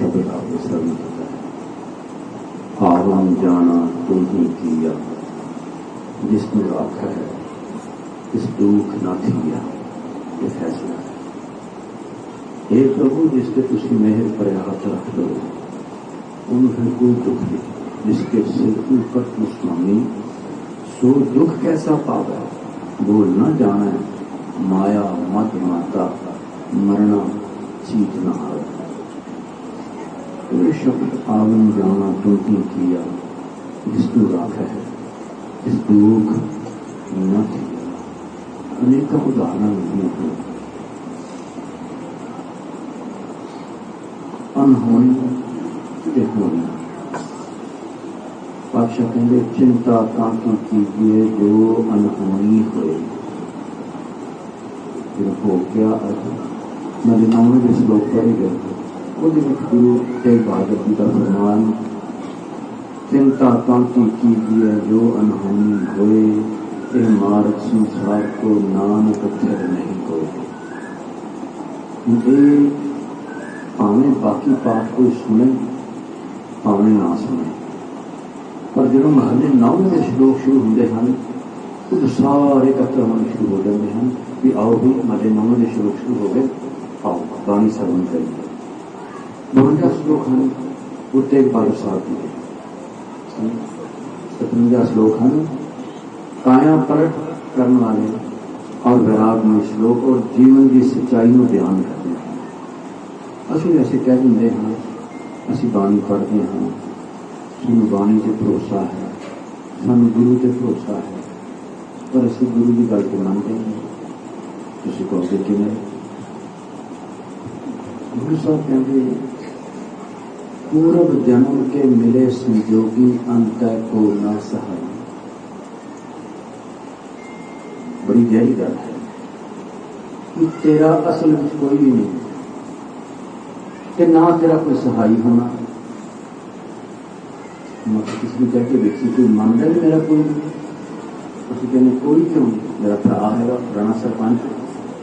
शब्द आपने सभी पता है। आवन जाना तुम ही किया, जिसने आखा है इस दुख ना थिया, ये फैसला है। हे प्रभु, जिसके तुसी मेहर पर हाथ रख दो, उन्हें कोई दुख नहीं। जिसके सिर ऊपर मुस्मानी, सो दुख कैसा पावे। बोल न जाना माया मत माता, मरना चीत न आवे। ये शब्द आवन जाना तुम ही किया, जिसने राखा है इस दुख न थिया। अनेक उदाहरण हैं। अनहोनी ते होनी। पातशाह कहते चिंता ताकि कीजिए जो अनहोनी होए। हो गया मेरे नाम में जिस लोग पढ़े गए वो गुरु तेग बहादुर जी का फरमान, चिंता ताकि कीजिए जो अनहोनी होए, यह मार्ग संसार को नाम पत्थर नहीं होए। भावें बाकी पाठ कोई सुने भावें ना सुने, पर जो महले 9 के श्लोक शुरू होंगे हैं तो सारे इकट्ठे होने शुरू हो जाते हैं कि आओ भी महले 9 के श्लोक शुरू हो गए, आओ बाणी सरवण करिए। 52 श्लोक हैं वो तेग बहादुर साहब जी के, 57 श्लोक हैं काया पलट करने वाले और वैरागमय श्लोक और जीवन की सच्चाई को बयान करते हैं। असं ऐसे कह देंगे हाँ असी बाणी पढ़ते हैं, सूँ बाणी से भरोसा है, सूँ गुरु से भरोसा है, पर असं गुरु की गल को मानते हैं। तुम कहोगे कि नहीं? गुरु साहब कहते पूर्व जन्म के मिले संजोगी अंत को न सहाय। बड़ी गहरी गल है कि तेरा असल में कोई भी नहीं कि ना तेरा कोई सहाई होना। मतलब किसी भी कहते व्यक्ति कोई मानता नहीं मेरा कोई नहीं, उसे कहने कोई क्यों नहीं, मेरा भरा है पुराना सरपंच,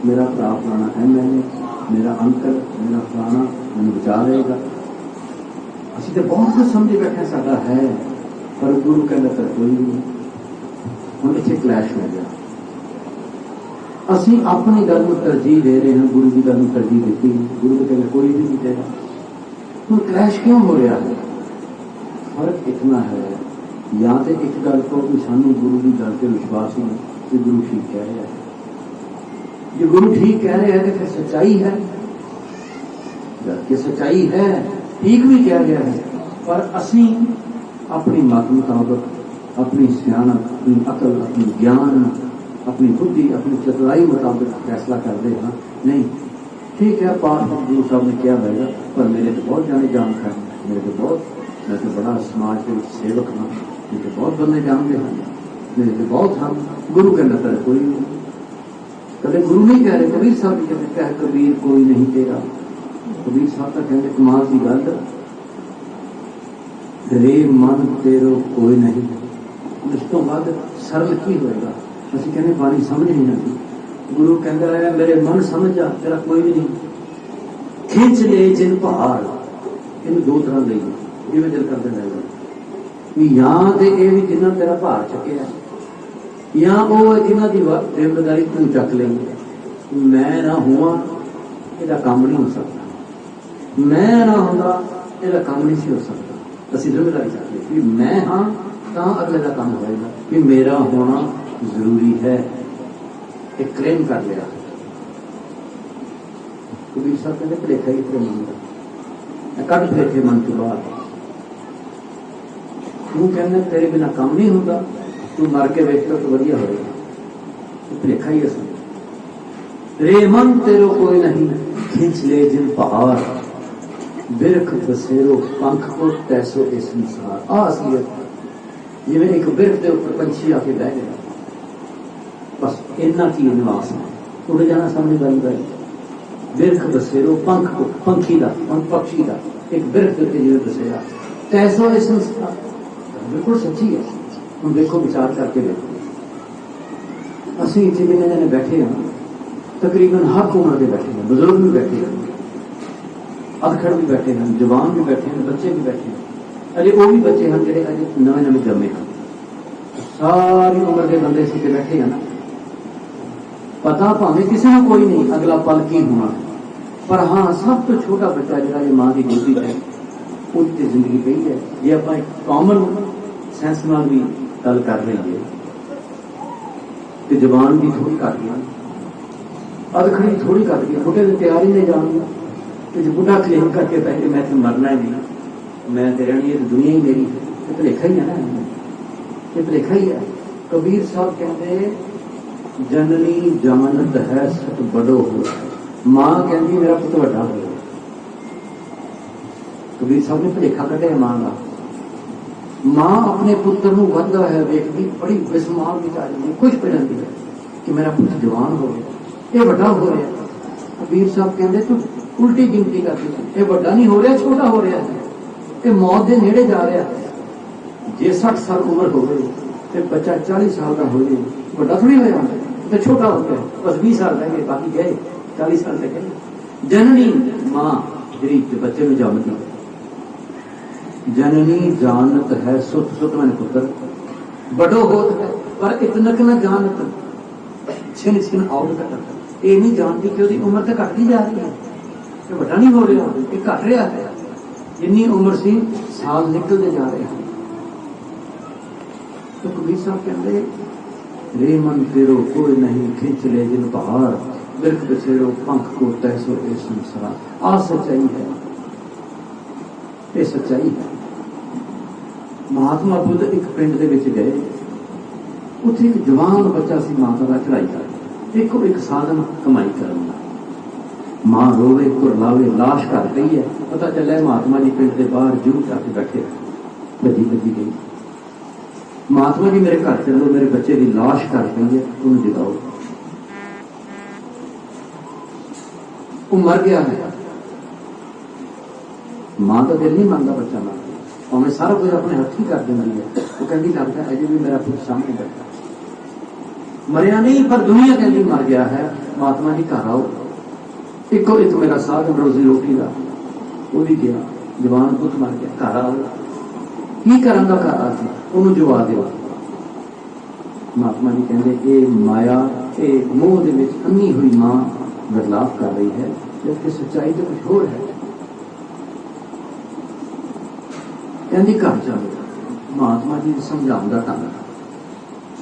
मेरा भरा पुराना MLA, मेरा अंकल, मेरा फलाना मैंने बचा रहेगा। असं तो बहुत कुछ समझे बैठे साडा है, पर गुरु कहता तेरा कोई नहीं। हम इतने क्लैश हो गया। असी अपनी गल को तरजीह दे रहे हैं, गुरु की गल को तरजीह देती। गुरु को कहते कोई भी नहीं देगा। हम क्लैश क्यों हो रहा है? फर्क इतना है, या तो एक गल को भी सानू गुरु की गल पर विश्वास ही नहीं कि गुरु ठीक कह रहा है। जो गुरु ठीक कह रहे हैं तो फिर सच्चाई है, कि सच्चाई है, ठीक भी कह रहा है, पर असी अपनी मत मुताबिक, अपनी सियानत, अपनी अकल, अपनी ज्ञान, अपनी बुद्धि, अपनी चतुराई मुताबिक फैसला करते हैं। नहीं ठीक है, पाठ गुरु साहब ने क्या रहेगा, पर मेरे तो बहुत जाने जानकार हैं, मेरे तो बहुत, मैं तो बड़ा समाज के सेवक हाँ, मेरे तो बहुत बंदे जानते हैं, मेरे तो बहुत हम गुरु के नतर कोई नहीं। कभी गुरु नहीं कह रहे, कबीर साहब कहते कह कबीर कोई नहीं तेरा। कबीर साहब का कहते कमाल की गल, रे मन तेरो कोई नहीं। उस तो बाद सरल की होएगा? असं कहने बाणी समझ नहीं आती। गुरु कहता है मेरे मन समझ जा, तेरा कोई भी नहीं। खिंच ले जिन पहाड़, इन 2 तरह ले जिम्मे दिल करते रहेगा भी या तो ये भी जिन्ना तेरा भार चुकया, या वो जिन्हों की जिम्मेदारी तू चक लेंगे। मैं ना हुआ यदा काम नहीं हो सकता, मैं ना होंदा यदा काम नहीं सी हो सकता। असं जिम्मेदारी चक ली कि मैं हाँ तो अगले का काम होएगा, कि मेरा होना जरूरी है। एक क्लेम कर लिया। कबीर साहब कहते भलेखा ही तेरे मन का, कद भलेखे मन के बाहर। तू कहना तेरे बिना काम नहीं होता, तू मर के वेख तो वधिया होएगा। भलेखा ही असल रे मन तेरो कोई नहीं, खिंच ले जिन पहाड़, बिरख बसेरो पंख को तैसो ए संसार। आ असलियत जिवें एक बिरख के उपर पंछी आके बह गया, बस इन्ना की निवास है। उड़ जाना सामने गल गई। बिरख बसेरो पंख को, पंखी का पक्षी का एक बिरख करके जिवें बसेरा, तैसो ए संसार। बिल्कुल सच्ची है। हम देखो विचार करके देखो, असं इतने जिन्हें जने बैठे हैं तकरीबन हर उम्र के बैठे हैं, बुजुर्ग भी बैठे हैं, अधखड़ भी बैठे हैं, जवान भी बैठे हैं, बच्चे भी बैठे हैं, अजे वो भी बच्चे हैं जो अजे नवे नवे जमे हैं। सारी उम्र के बंदे इसी के बैठे हैं ना, पता भावें किसी को कोई नहीं अगला पल की होना, पर हाँ सब तो छोटा बच्चा जो ये मां की गोदी है उसकी जिंदगी पई है। जे आप एक कॉमन सेंस नाल भी गल कर रही है तो जवान भी थोड़ी घट गई, अधखड़ी थोड़ी घट गई, बुढ़े की तैयारी नहीं जाऊंगा कि जो बुढ़ा क्लेम करके पहले मैं तो मरना ही नहीं, मैं तो रहनी है, तो दुनिया ही मेरी है, ये भुलेखा ही है ना, ये भुलेखा ही है। कबीर साहब कहते जननी जमानत है सत बड़ो हो, मां कहती मेरा पुत वड्डा हो। कबीर साहब ने भुलेखा कढ़िया मां का। मां अपने पुत्र को वधदा है वेखदी बड़ी बिस्माल की जाती, खुश पे जाती है कि मेरा पुत्र जवान हो गया, ये वड्डा हो रहा। कबीर साहब कहते तू उल्टी गिनती करती है, ये वड्डा नहीं हो रहा, छोटा हो रहा है, ये मौत के नेड़े जा रहा है। जे 60 साल उम्र हो गई तो बच्चा 40 साल का हो जाए, वड्डा थोड़ी होया, तो छोटा हो गया, बस 20 साल रह गए, बाकी गए 40 साल तक गए। जननी मां जी बच्चे में जमती, जननी जानत है सुत सुत मैंने पुत्र बड़ो होत है, पर इतनक न जानत छिन छिन आउट कर, ये नहीं जानती कि उसकी उम्र तो घटती जा रही है, ये बड़ा नहीं हो रहा, ये घट रहा है, जिन्नी उम्र सी साल निकलते जा रहे हैं। तो कबीर साहब कहते रे मन तेरो कोई नहीं खिंच ले जिन पहाड़, बिरख बसेरो पंख को तैसो ए संसार। आ सच्चाई है, ये सच्चाई है। महात्मा बुद्ध एक पिंड दे विच गए, उत्थे एक जवान बच्चा सी माता का चढ़ाई कर, एक साधन कमाई करना, मां रोवे कुरलावे लाश कर गई है, पता चलिया महात्मा जी पिंड के बाहर जूह जाके बैठे, भजी भजी गई, महात्मा जी मेरे घर चलो, मेरे बच्चे की लाश कर गई है, उन्हें जगाओ। वो मर गया है, मां का दिल नहीं मानता बच्चा मर गया, हमें सारा कुछ अपने हाथ ही कर देंगी है। वो कहती लगता है अजय भी मेरा पुत्र सामने बैठा, मरिया नहीं पर दुनिया कहती मर गया है, महात्मा जी घर आओ, एक मेरा साधन रोजी रोटी का, वो भी गया, जवान पुत मर गया, घर आओ की करांगा, घर आके उन्होंने जवा दो। महात्मा जी कहते ये माया ये मोह दे विच अन्नी हुई मां बदलाव कर रही है, जबकि सच्चाई तो कुछ होर है। कहती घर चलो, महात्मा जी समझाऊंगा ढंग,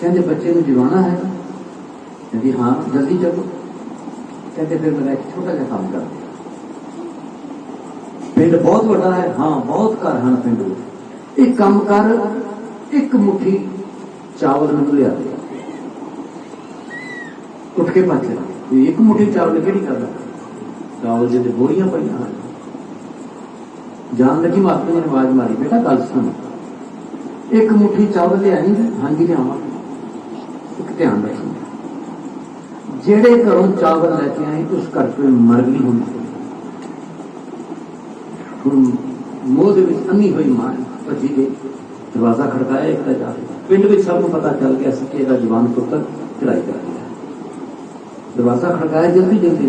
कहते बच्चे को जवाना है, कहती हाँ जल्दी चलो, कहते फिर मेरा एक छोटा सा काम कर दिया, पिंड बहुत बड़ा है, हाँ बहुत घर हैं पिंड में, एक काम कर, एक मुट्ठी चावल मैंने लिया दे, उठ के भज चला, एक मुट्ठी चावल केड़ी करदा, चावल जिहदे बोरियां पईयां हैं। जान लगी महात्मा जी ने आवाज मारी, बेटा गल सुन, एक मुट्ठी चावल लिया नहीं, हाँ जी लियावां, एक ध्यान रखी, जेड़े घरों चावल लेके आए उस घर कोई मर्ग नहीं होनी, मोह दे विच अन्नी हुई मां भजी गई, दरवाजा खड़काया, एक जाके पिंड में सबको पता चल गया कि इसका जवान पुत्र चढ़ाई कर दिया, दरवाजा खड़काया, जल्दी जल्दी,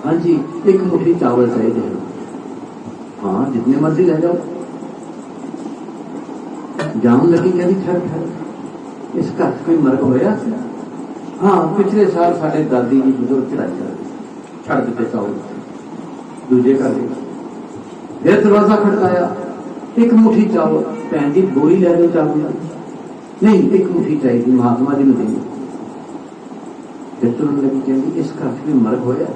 हाँ जी एक मुट्ठी चावल चाहिए, हाँ जितने मर्जी ले जाओ। जान लगी कहती ठहर ठहर, इस घर कोई मर्ग होया, हाँ पिछले साल साढ़े दादी जी बुजुर्ग चढ़ाई कर छड़ दिते चावल, दूजे घर फिर दरवाजा खड़काया, एक मुट्ठी चावल, भैन जी बोरी ले लो चावल, नहीं एक मुट्ठी चाहिए, महात्मा जी ने देनी। फिर तुरंत लगी कहती इस घर में मर्ग होया,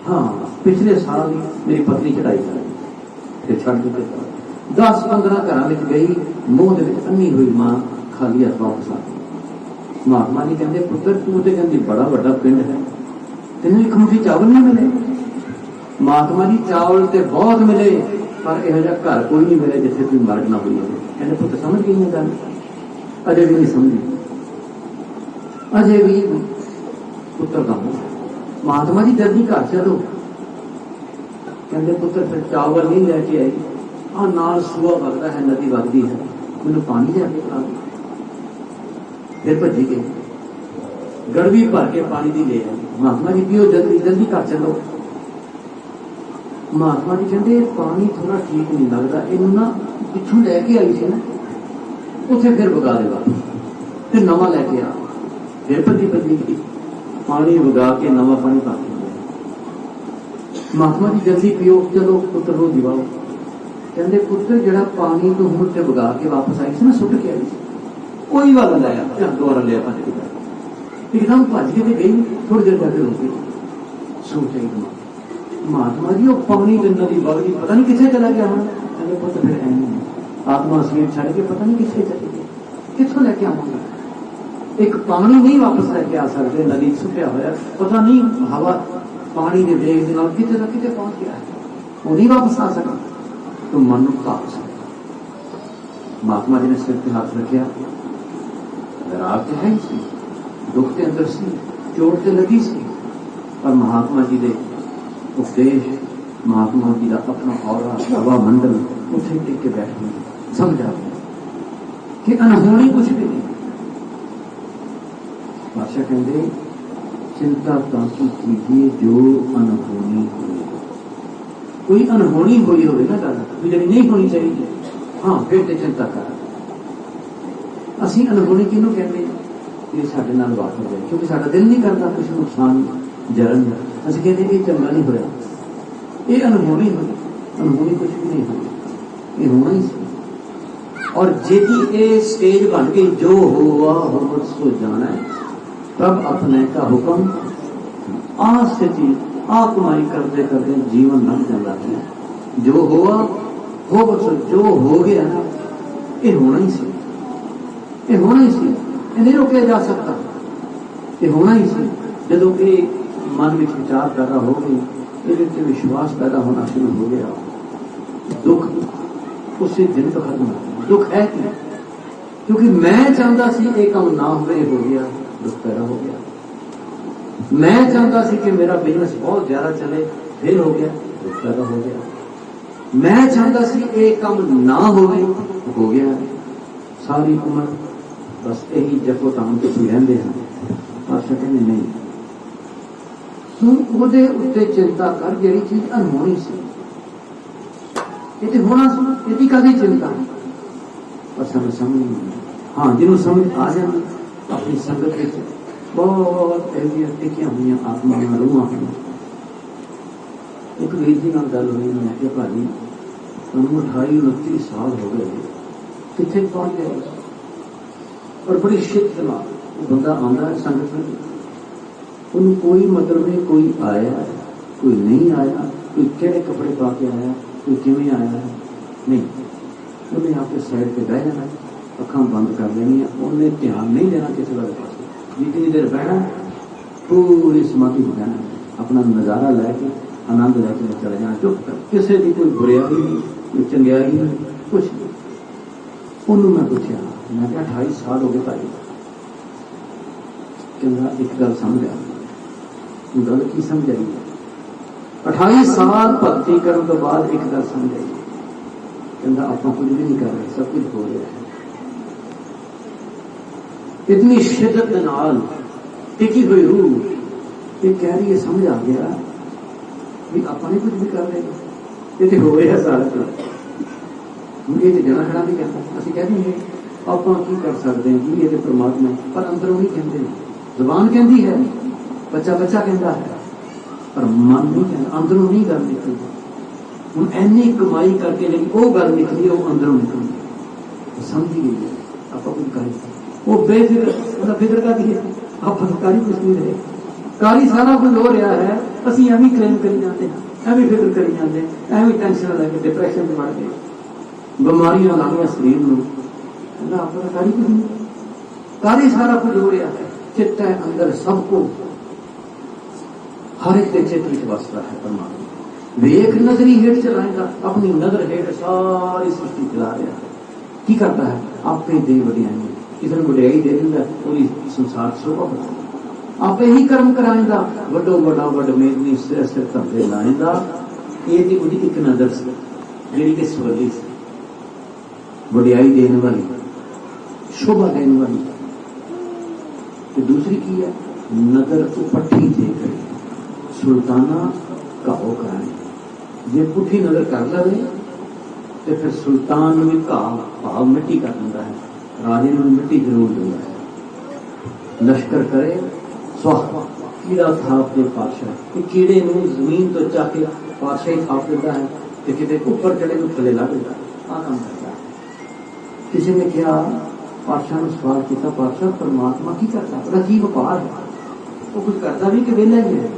हाँ पिछले साल मेरी पत्नी चढ़ाई कर, फिर छड़ दिते चावल। 10-15 घर में गई, मुंह अन्नी हुई मां खाली हाथ वापस आ गई। महात्मा जी कहते पुत्र तू तो कहती बड़ा बड़ा पिंड है, तेन एक मुट्ठी चावल नहीं मिले। महात्मा जी चावल तो बहुत मिले, पर यह घर कोई नहीं मिले जिसे कोई मर्ग ना हुई हो। कहते पुत्र समझ गई नहीं गल, अजय भी नहीं समझी, अजय भी पुत्र का मुंह। महात्मा जी जल्दी घर चलो, कहते पुत्र फिर चावल नहीं लेके आई, हाँ नाल सूआ वगदा है, नदी वगदी है, मैंने पानी लेके पिला दो। फिर भजी गई, गड़वी भर के पानी दी ले आई, महात्मा जी पियो जल्दी जल्दी घर चलो। महात्मा जी कहते पानी थोड़ा ठीक नहीं लगता, इनू ना पिछू लैके आई थी ना, उसे फिर वगा देगा, फिर नवा लैके आ, फिर पति पत्नी की पानी वगा के नवा पानी पा के महात्मा जी जल्दी पियो, चलो पुत्र रो दिवाओ। कहते पुत्र जरा पानी तो हूं ते वगा के वापस आई थी ना, सुट के आई थी, कोई वाला लाया दोबारा लिया भज के, एकदम भज के गई, थोड़ी देर जाके रुक गई। सोचा एकदम महात्मा जी वो पानी गन्ना की बगली पता नहीं कितने चला गया होना। कहते पुत्र फिर ऐ आत्मा शरीर छड़ के पता नहीं कितने चले गए, कितों लैके आवांगा, एक पानी नहीं वापस लैके आ सकते, नदी सुटिया होया पता नहीं हवा पानी के वेग के कितने ना कितने पहुंच गया है, वो नहीं वापस आ सका। तो मन वापस महात्मा जी ने सिर पे हाथ रखा, राग तो है ही सी, दुख के अंदर सी, चोट तो लगी सी, पर महात्मा जी ने उपदेश, महात्मा जी का अपना औरा हवा मंडल उसे टिक के बैठ गए, समझा कि अनहोनी कुछ भी नहीं। बादशाह कहते चिंता ताकि कीजिए जो अनहोनी हुई, कोई अनहोनी हुई हो ना गल जी नहीं होनी चाहिए, हाँ फिर तो चिंता कर। असी अनहोनी किनू कहते ये साडे नाल वापर है, क्योंकि साडा दिल नहीं करता कुछ नुकसान जरन, असं कहते ये चंगा नहीं होया, ये अनहोनी हुई, अनहोनी कुछ भी नहीं हुई, ये होना ही सी। और जेदी ये स्टेज बन गई, जो हुआ हो सो जाना है, तब अपने का हुक्म आ स्थिति आ कमाई करते करते जीवन लग जाता है, जो हुआ हो बस, जो हो गया ना ये होना ही सी, ये होना ही सी, ये नहीं रोका जा सकता, ये होना ही सी। जो कि मन में विचार पैदा हो गई, ये विश्वास पैदा होना शुरू हो गया, दुख उसी दिन तो खत्म हो। दुख है क्या, क्योंकि मैं चाहता सी एक काम ना हुए, हो गया, दुख पैदा हो गया। मैं चाहता सी कि मेरा बिजनेस बहुत ज्यादा चले, फिर हो गया, दुख पैदा हो गया। मैं चाहता सी एक काम ना हो गया। सारी उम्र बस यही जफो ताम तो रहते हैं। पातशाह कहते नहीं, तू ਉਹਦੇ ਉੱਤੇ चिंता कर, ਜਿਹੜੀ चीज अनहोनी सी, ये होना सी, ਇਹਦੀ ਕਾਹਦੀ चिंता, पर समझ नहीं। हाँ जिन्होंने समझ आ जाए अपनी संगत में बहुत ऐसी टिकिया हुई आत्मा रूह हैं। एक वीर जी नाल गल हुई, मैं कि भाजी तुम 28-29 साल हो गए, कितने पहुंच गए, और बड़ी शिद्दत नाल बंदा आंदा है संगत में, उन्हें कोई मतलब नहीं, कोई आया कोई नहीं आया, कोई केड़े कपड़े पा के आया, कोई किमें आया नहीं, उन्हें आपके साइड पे बह जाना, अखा बंद कर लेनी, उन्हें ध्यान नहीं देना किसी वाले पास, जितनी देर बहना पूरी समाधि हो जाना, अपना नज़ारा लैके आनंद लैके चले जाना, चुप किसी की कोई बुराई नहीं, कोई चंगियाई नहीं, कुछ नहीं। उन्होंने मैं पूछा, मैं क्या 28 साल हो गए भाई, कहना एक गल समझ आ, गल की समझ आई, 28 साल भक्ति करने तो बाद एक गल समझ आई, कहता आप कुछ भी नहीं कर रहे, सब कुछ हो रहा है। इतनी शिद्दत के नाल टिकी हुई रूह ये कह रही है, समझ आ गया भी अपने कुछ भी कर रहे, ये तो हो रहा सारा कुछ, मुझे तो जना खड़ा नहीं कहता, असं कह देंगे आप की कर सकते हैं जी, ये तो परमात्मा, पर अंदरों नहीं कहते, जुबान कहती है, बच्चा बच्चा कहता है, पर मन नहीं कहता, अंदरों नहीं गल निकलती। हम इन्नी कमाई करके लेकिन वो गल निकली, वो अंदरों निकली, समझी गई है आप कुछ कर, वो बेफिक्र, मतलब फिक्र का दी आप कारी कुछ नहीं रहे, कारी सारा कुछ हो रहा है, असं एवं क्लेम करी जाते हैं, एवं फिक्र करी जाते हैं, एवं टेंशन लैके डिप्रैशन में बढ़ गए, बीमारियां लाइया शरीर में, अपना कारी कुछ नहीं, कारी सारा कुछ हो रहा है, चित्त है अंदर सबको, हर एक चित्र में वसता है परमात्मा। वेख नजरी हेठ चलाएगा, अपनी नजर हेठ सारी सृष्टि चला रहा है, की करता है आप ही दे वड्याई, किसी ने वड्याई दे देंगे, पूरी संसार शोभा बढ़ा, आप ही कर्म कराएगा, वड्डो वड्डा वड मेदनी सिर सिर धरते लाएगा, ये थी उसकी एक नजर से जी कि स्वर्गी से वड्याई देने वाली, शोभा देने वाली। तो दूसरी की है नजर तो पट्टी देकर सुल्ताना का हो कराए, जे पुठी नजर कर लवे तो फिर सुल्तान भी घाव भाव मिट्टी कर दिंदा है, राजे में मिट्टी जरूर दिंदा है। लश्कर करे स्वाह कीड़ा थाप दे पातशाह, कीड़े नूं जमीन तो चाह के पातशाह ही थाप दिंदा है, तो किते ऊपर चढ़े तो थले ला दिंदा है। आ काम करता है। किसी ने कहा पातशाह ने सवाल किया, पातशाह परमात्मा की करता है, की व्यापार है, वो कुछ करता भी कि वेला ही है।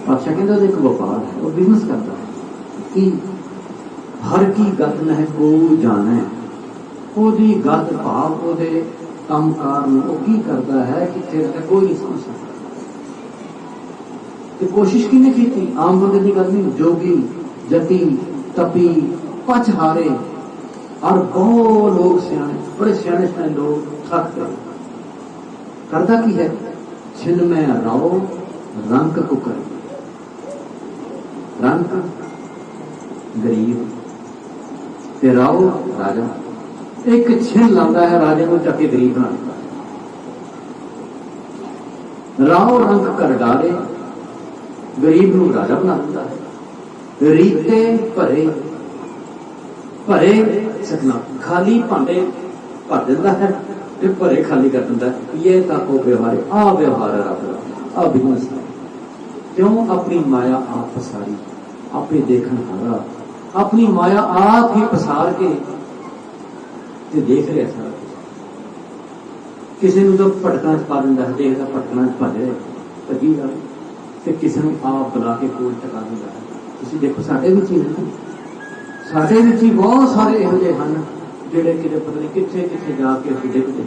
पातशाह कहता एक व्यापार है, वो बिजनेस करता है कि हर की गत न को जाने, ओदी गत भाव ओदे कामकार वो की करता है कि कोई नहीं समझ सकता। तो कोशिश की नहीं की, आम बंदे की गल नहीं, जोगी जति तपी पच हारे और बहुत लोग सियाने, बड़े सियाने सियाने लोग थक गए। करता की है, छिन में राओ रंक कुकर, रंक गरीब ते राओ राजा, एक छिन लाता है राजे को चके गरीब बना देता है। राओ रंक कर डारे, गरीब नूं राजा बना देता है। रीते भरे भरे सकना, खाली भांडे भर देता है, भरे खाली कर देता है। ये ताको व्यवहार है, आ व्यवहार है रब का, आ बिजनेस है। क्यों? अपनी माया आप पसारी, आपे देखन हारा, अपनी माया आप ही पसार के देख रहे सारा कुछ। किसी ने तो भटकना च पा दिंदा है, देखदा भटकना च भज रहे भजी गल, ते किसी ने आप बुला के कोल टका दिंदा है। तुसीं देखो साडे विच ही है, साडे विच ही बहुत सारे इहो जिहे हन जिहड़े किते पता नहीं कित्थे कित्थे जाके असीं डिगदे,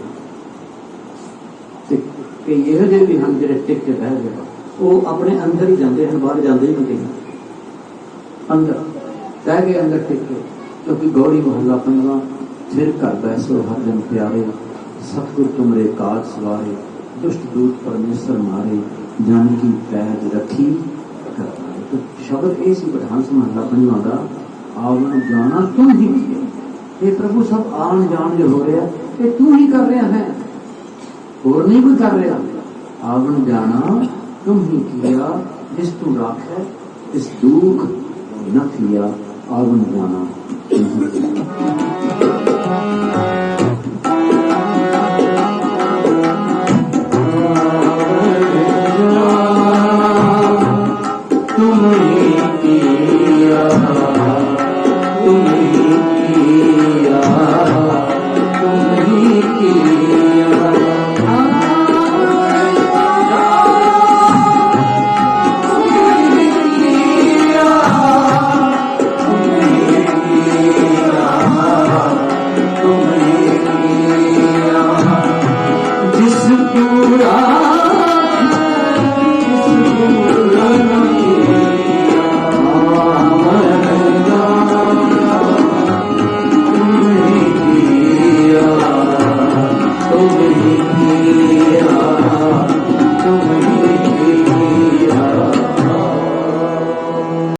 ते कई इहो जिहे भी हन जिहड़े टिक के बह गए, वो अपने अंदर ही जाते हैं, बाहर जाते ही नहीं, अंदर रह गए, अंदर टिक के। क्योंकि गौड़ी मोहल्ला पंजवां, फिर घर बैसो हर जन प्यारे, सतगुर तुमरे काज सवारे, दुष्ट दूत परमेश्वर मारे, जानकी पैज रखी करवाए। तो शब्द ये सी पठान से मोहल्ला पंजवां दा, आवन जाना तुम ही किया। ये प्रभु सब आन जान जो हो रहा है, ये तू ही कर रहा है, और नहीं कोई कर रहा। आवन जाना तुम ही किया, जिस तू राखे इस दुख न किया, आवन जाना तुम ही किया। जिस पूरा